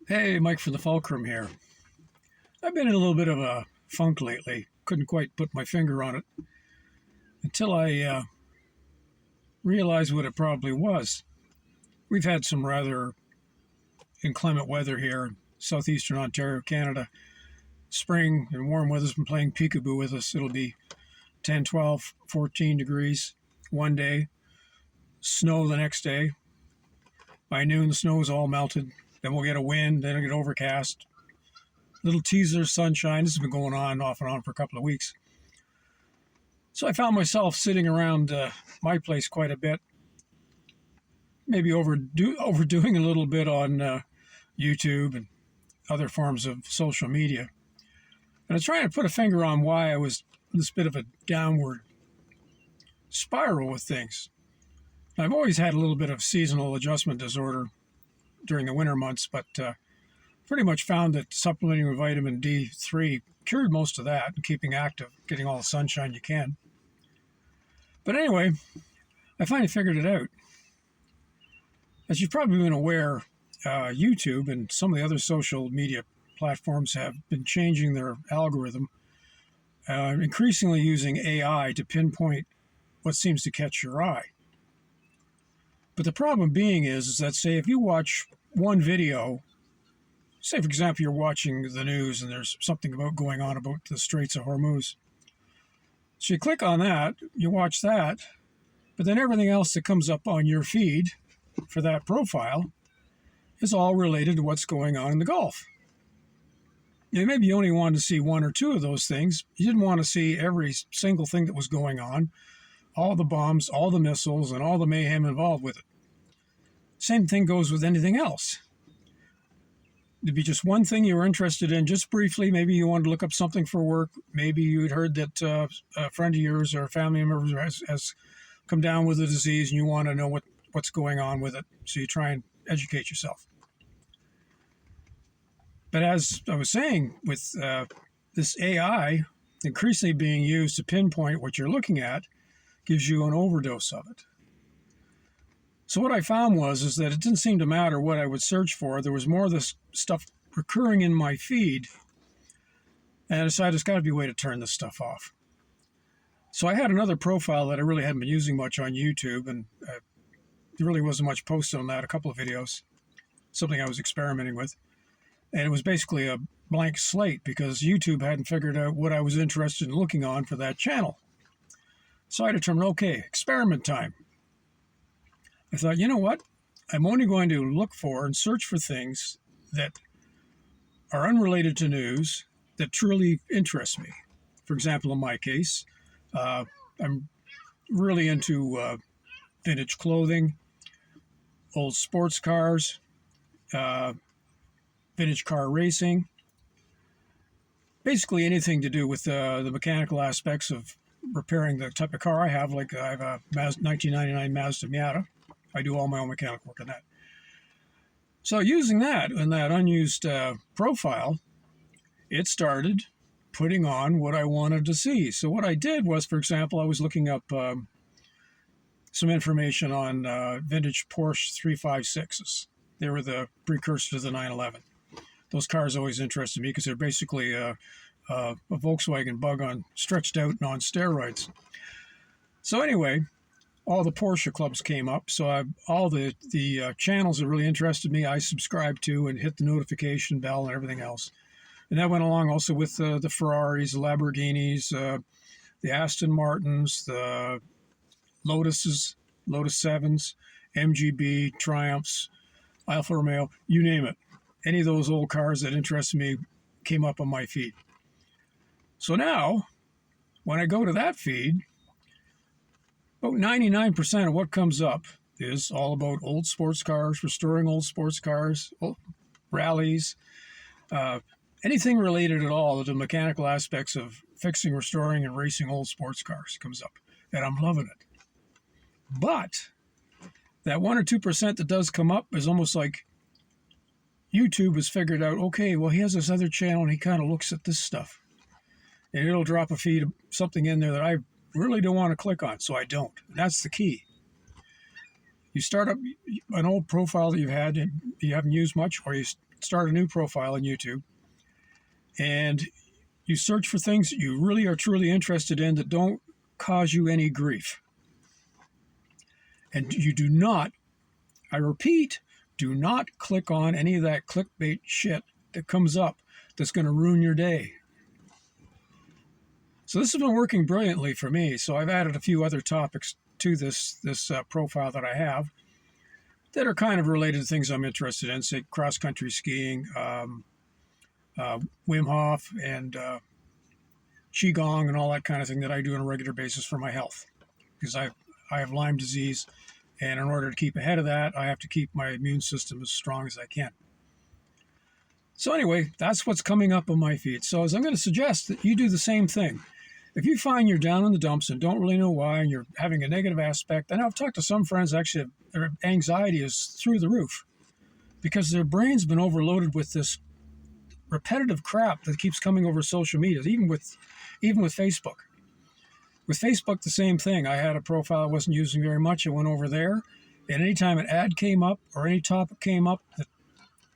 Hey, Mike from the Fulcrum here. I've been in a little bit of a funk lately. Couldn't quite put my finger on it until I realized what it probably was. We've had some rather inclement weather here in southeastern Ontario, Canada. Spring and warm weather's been playing peekaboo with us. It'll be 10, 12, 14 degrees one day, snow the next day. By noon, the snow is all melted. Then we'll get a wind, then it'll get overcast. Little teaser sunshine. This has been going on off and on for a couple of weeks. So I found myself sitting around my place quite a bit, maybe overdoing a little bit on YouTube and other forms of social media. And I was trying to put a finger on why I was this bit of a downward spiral with things. I've always had a little bit of seasonal adjustment disorder during the winter months, but pretty much found that supplementing with vitamin D3 cured most of that and keeping active, getting all the sunshine you can. But anyway, I finally figured it out. As you've probably been aware, YouTube and some of the other social media platforms have been changing their algorithm, increasingly using AI to pinpoint what seems to catch your eye. But the problem being is that, say, if you watch one video, say, for example, you're watching the news and there's something going on about the Straits of Hormuz. So you click on that, you watch that, but then everything else that comes up on your feed for that profile is all related to what's going on in the Gulf. Maybe you only wanted to see one or two of those things. You didn't want to see every single thing that was going on, all the bombs, all the missiles, and all the mayhem involved with it. Same thing goes with anything else. There'd be just one thing you were interested in just briefly. Maybe you wanted to look up something for work. Maybe you had heard that a friend of yours or a family member has come down with a disease and you want to know what's going on with it. So you try and educate yourself. But as I was saying, with this AI increasingly being used to pinpoint what you're looking at, gives you an overdose of it. So what I found is that it didn't seem to matter what I would search for. There was more of this stuff recurring in my feed. And I decided there's got to be a way to turn this stuff off. So I had another profile that I really hadn't been using much on YouTube, and there really wasn't much posted on that, a couple of videos, something I was experimenting with. And it was basically a blank slate because YouTube hadn't figured out what I was interested in looking on for that channel. So I determined, okay, experiment time. I thought, you know what? I'm only going to look for and search for things that are unrelated to news that truly interest me. For example, in my case, I'm really into vintage clothing, old sports cars, vintage car racing, basically anything to do with the mechanical aspects of repairing the type of car I have. Like I have a 1999 Mazda Miata. I do all my own mechanical work on that. So using that in that unused profile, it started putting on what I wanted to see. So what I did was, for example, I was looking up some information on vintage Porsche 356s. They were the precursor to the 911. Those cars always interested me because they're basically a Volkswagen Bug on stretched out and on steroids. So anyway, all the Porsche clubs came up. So all the channels that really interested me, I subscribed to and hit the notification bell and everything else. And that went along also with the Ferraris, the Lamborghinis, the Aston Martins, the Lotuses, Lotus 7s, MGB, Triumphs, Alfa Romeo, you name it. Any of those old cars that interested me came up on my feed. So now, when I go to that feed, about 99% of what comes up is all about old sports cars, restoring old sports cars, rallies, anything related at all to the mechanical aspects of fixing, restoring, and racing old sports cars comes up. And I'm loving it. But that 1 or 2% that does come up is almost like YouTube has figured out, okay, well, he has this other channel and he kind of looks at this stuff. And it'll drop a feed of something in there that I really don't want to click on, so I don't. And that's the key. You start up an old profile that you've had and you haven't used much, or you start a new profile on YouTube, and you search for things that you really are truly interested in that don't cause you any grief. And you do not, I repeat, do not click on any of that clickbait shit that comes up that's going to ruin your day. So this has been working brilliantly for me. So I've added a few other topics to this profile that I have that are kind of related to things I'm interested in, say cross-country skiing, Wim Hof, and Qigong, and all that kind of thing that I do on a regular basis for my health. Because I have Lyme disease, and in order to keep ahead of that, I have to keep my immune system as strong as I can. So anyway, that's what's coming up on my feed. So as I'm going to suggest that you do the same thing. If you find you're down in the dumps and don't really know why, and you're having a negative aspect, and I've talked to some friends, actually, their anxiety is through the roof because their brain's been overloaded with this repetitive crap that keeps coming over social media, even with Facebook. With Facebook, the same thing. I had a profile I wasn't using very much. I went over there, and anytime an ad came up or any topic came up that,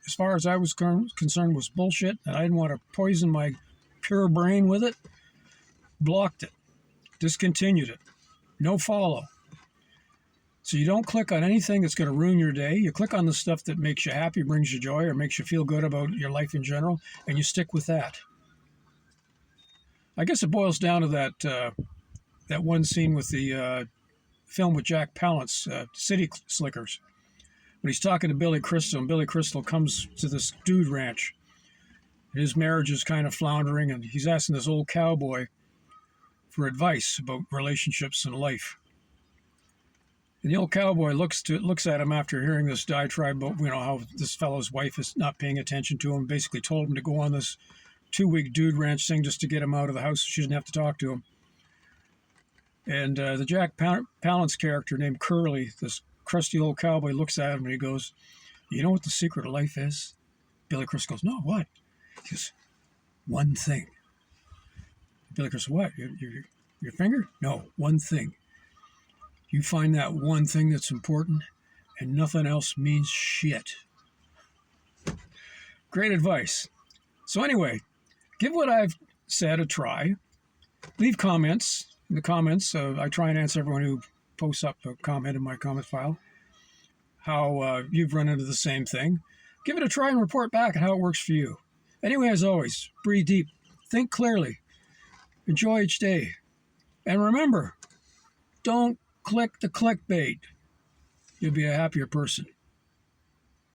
as far as I was concerned, was bullshit, and I didn't want to poison my pure brain with it, blocked it, discontinued it, no follow. So you don't click on anything that's going to ruin your day. You click on the stuff that makes you happy, brings you joy, or makes you feel good about your life in general, and you stick with that. I guess it boils down to that one scene with the film with Jack Palance, City Slickers, when he's talking to Billy Crystal, and Billy Crystal comes to this dude ranch. His marriage is kind of floundering, and he's asking this old cowboy for advice about relationships and life. And the old cowboy looks at him after hearing this diatribe about, how this fellow's wife is not paying attention to him, basically told him to go on this 2-week dude ranch thing just to get him out of the house so she didn't have to talk to him. And the Jack Palance character named Curly, this crusty old cowboy, looks at him and he goes, "You know what the secret of life is?" Billy Crystal goes, "No, what?" He goes, "One thing." Billy Crystal, "What? Your finger?" "No, one thing. You find that one thing that's important, and nothing else means shit." Great advice. So anyway, give what I've said a try. Leave comments. In the comments, I try and answer everyone who posts up a comment in my comment file, how you've run into the same thing. Give it a try and report back on how it works for you. Anyway, as always, breathe deep, think clearly, enjoy each day, and remember, don't click the clickbait. You'll be a happier person.